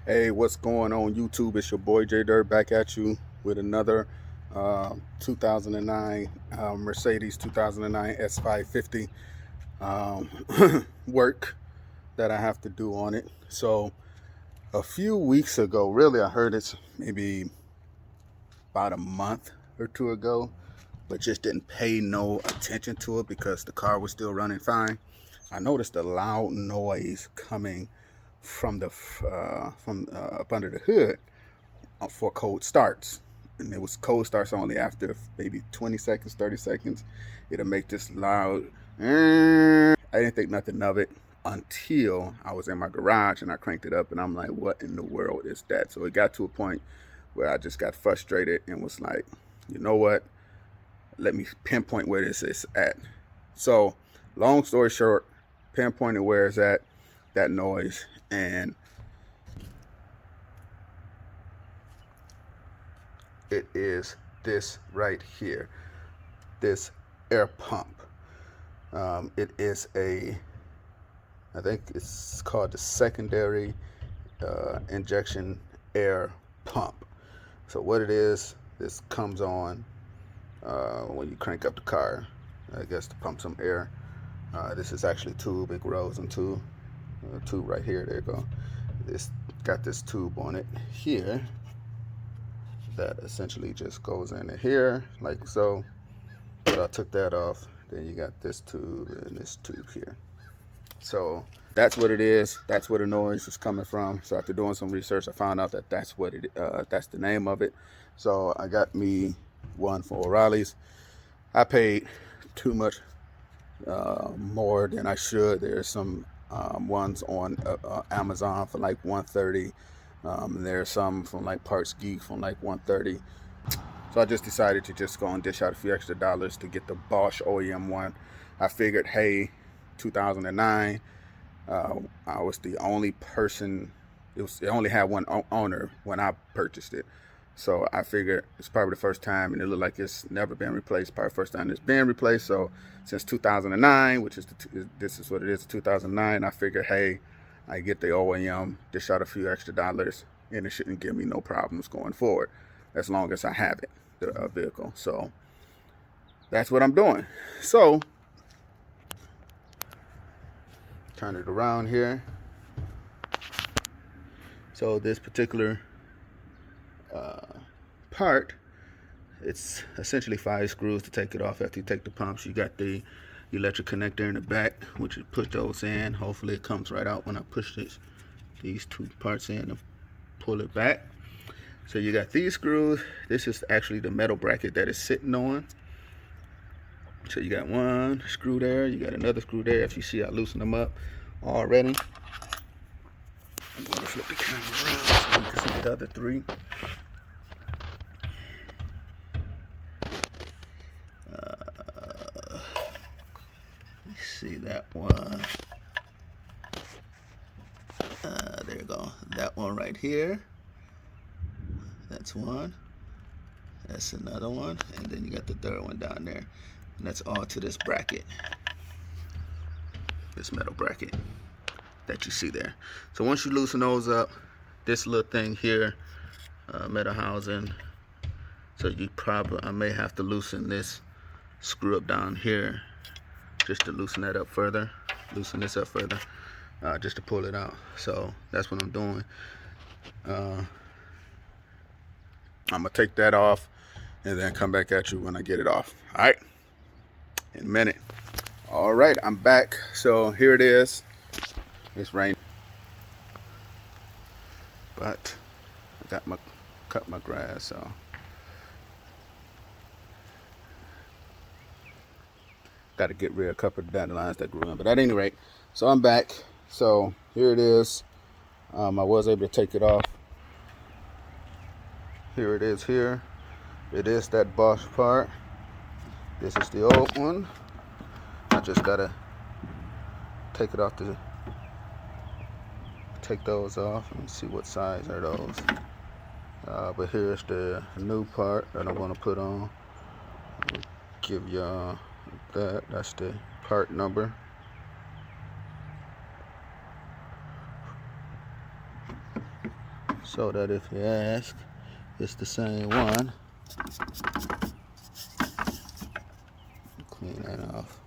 Hey, what's going on YouTube? It's your boy J Dirt back at you with another 2009 Mercedes 2009 S550 um, work that I have to do on it. So a few weeks ago, really, I heard it's maybe about a month or two ago, but just didn't pay no attention to it because the car was still running fine. I noticed a loud noise coming from the up under the hood for cold starts, and it was cold starts only after maybe 20 seconds, 30 seconds. It'll make this loud. I didn't think nothing of it until I was in my garage and I cranked it up, and I'm like, what in the world is that? So it got to a point where I just got frustrated and was like, you know what? Let me pinpoint where this is at. So, long story short, pinpointed where it's at, that noise, and it is this right here, this air pump. It is I think it's called the secondary injection air pump. So what it is, this comes on when you crank up the car, I guess, to pump some air. This is actually tube. It grows into a tube right here. There you go. It's got this tube on it here that essentially just goes into here like so. But I took that off. Then you got this tube and this tube here. So that's what it is. That's where the noise is coming from. So after doing some research, I found out that that's what that's the name of it. So I got me one for O'Reilly's. I paid too much more than I should. There's some ones on Amazon for like $130. There's some from like Parts Geek from like $130. So I just decided to just go and dish out a few extra dollars to get the Bosch OEM one. I figured, hey, 2009, I was the only person. It only had one owner when I purchased it. So I figured it's probably the first time, and it looked like it's never been replaced. Probably the first time it's been replaced. So since 2009, which is this is what it is, 2009, I figured, hey, I get the OEM, dish out a few extra dollars, and it shouldn't give me no problems going forward, as long as I have it, the vehicle. So that's what I'm doing. So turn it around here. So this particular part, it's essentially 5 screws to take it off after you take the pumps. You got the electric connector in the back, which you put those in. Hopefully it comes right out when I push these two parts in and pull it back. So you got these screws. This is actually the metal bracket that it's sitting on. So you got one screw there, you got another screw there. If you see, I loosened them up already. I'm going to flip the camera around so you can see the other three. See that one. There you go. That one right here. That's one. That's another one. And then you got the third one down there. And that's all to this bracket. This metal bracket that you see there. So once you loosen those up, this little thing here, metal housing. So I may have to loosen this screw up down here just to loosen that up further. Loosen this up further. Just to pull it out. So that's what I'm doing. I'm gonna take that off and then come back at you when I get it off. All right, in a minute. All right, I'm back. So here it is. It's raining, but I got cut my grass, so got to get rid of a couple of dandelions that grew in. But at any rate, so I'm back. So here it is. I was able to take it off. Here it is here. It is that Bosch part. This is the old one. I just gotta take it off take those off. Let me see what size are those. But here's the new part that I'm gonna put on. I'll give y'all that. That's the part number. so that if you ask, it's the same one. Clean that off.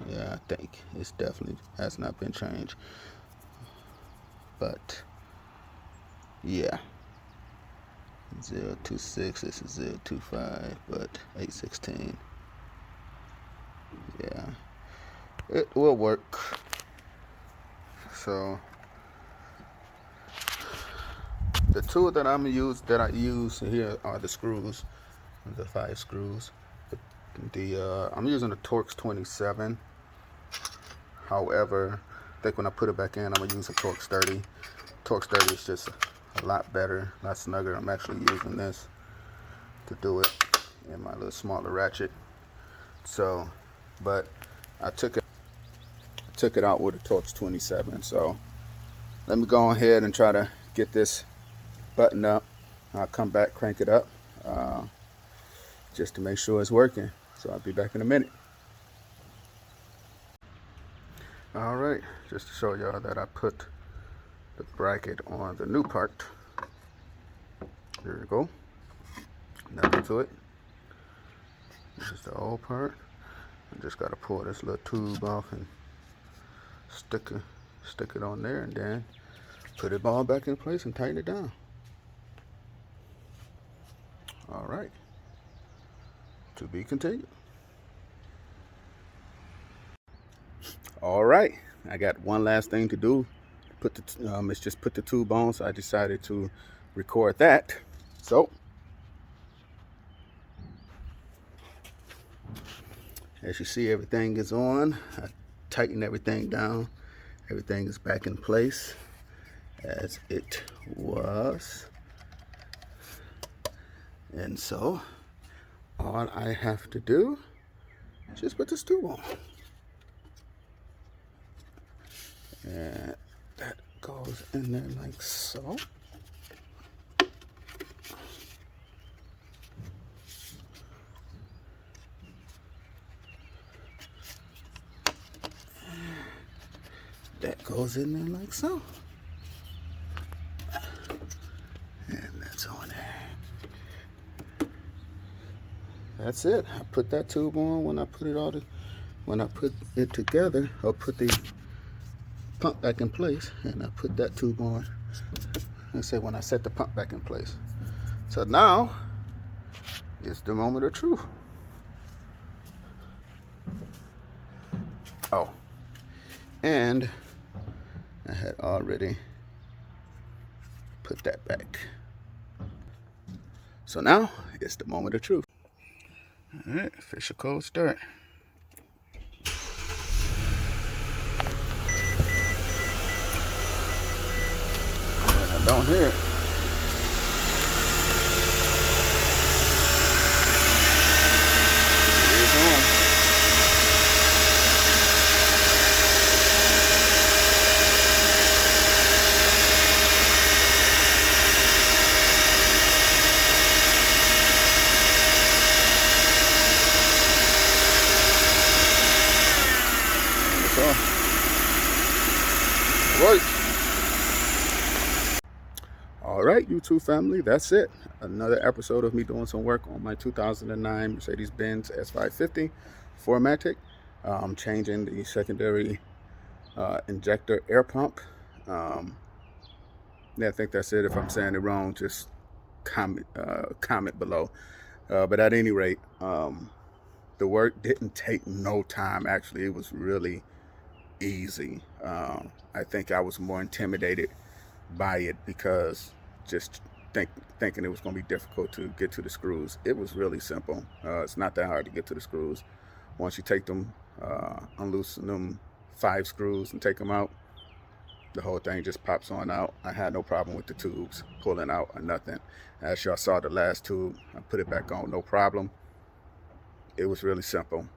Yeah, I think it's definitely has not been changed. But yeah, 026, this is 025, but 816. Yeah, it will work. So the tool that I use here are the screws, the 5 screws. I'm using a Torx 27. However, I think when I put it back in, I'm gonna use a Torx 30. Torx 30 is just a lot better, a lot snugger. I'm actually using this to do it in my little smaller ratchet. So, but I took it out with a Torx 27. So let me go ahead and try to get this button up. I'll come back, crank it up, just to make sure it's working. So I'll be back in a minute. All right, just to show y'all that I put the bracket on the new part. There you go. Nothing to it. This is the old part. I just got to pull this little tube off and stick it on there, and then put it all back in place and tighten it down. All right. To be continued. All right, I got one last thing to do. It's just put the tube on, so I decided to record that. So, as you see, everything is on. I tightened everything down. Everything is back in place as it was. And so, all I have to do is just put this tube on. And that goes in there like so. That goes in there like so. And that's on there. That's it. I put that tube on when I put it together. I'll put the pump back in place, and I put that tube on. I say when I set the pump back in place. So now it's the moment of truth. Oh, and I had already put that back. So now it's the moment of truth. All right, official cold start. And I don't hear it. It is on. Right. All right, YouTube family, that's it. Another episode of me doing some work on my 2009 Mercedes-Benz S550 for matic. Changing the secondary injector air pump. Yeah, I think that's it. If I'm saying it wrong, just comment below. But at any rate, the work didn't take no time. Actually, it was really easy. I think I was more intimidated by it because just thinking it was going to be difficult to get to the screws. It was really simple. It's not that hard to get to the screws. Once you take them, unloosen them 5 screws and take them out, the whole thing just pops on out. I had no problem with the tubes pulling out or nothing. As y'all saw the last tube, I put it back on, no problem. It was really simple.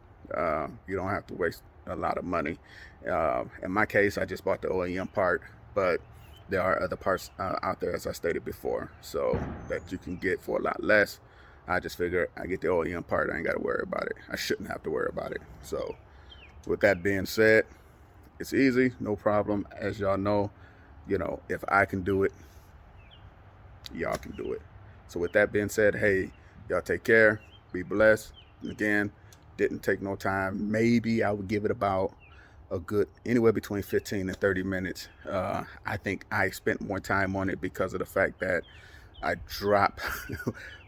You don't have to waste a lot of money. In my case, I just bought the OEM part, but there are other parts out there, as I stated before, so that you can get for a lot less. I just figure I get the OEM part, I ain't got to worry about it. I shouldn't have to worry about it. So with that being said, it's easy, no problem. As y'all know, you know, if I can do it, y'all can do it. So with that being said, hey, y'all take care, be blessed. And again, didn't take no time. Maybe I would give it about a good anywhere between 15 and 30 minutes. I think I spent more time on it because of the fact that I dropped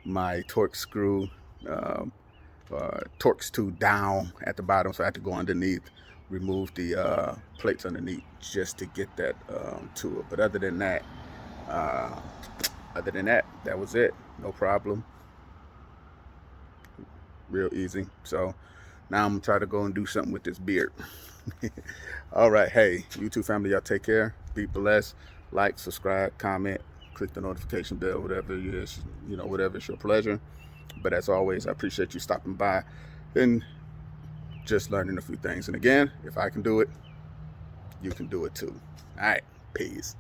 my torque screw, Torx 2 down at the bottom, so I had to go underneath, remove the plates underneath just to get that to it. But other than that, that was it. No problem. Real easy. So now I'm gonna try to go and do something with this beard. All right, hey, YouTube family, y'all take care. Be blessed. Like, subscribe, comment, click the notification bell, whatever it is, you know, whatever is your pleasure. But as always, I appreciate you stopping by and just learning a few things. And again, if I can do it, you can do it too. All right, peace.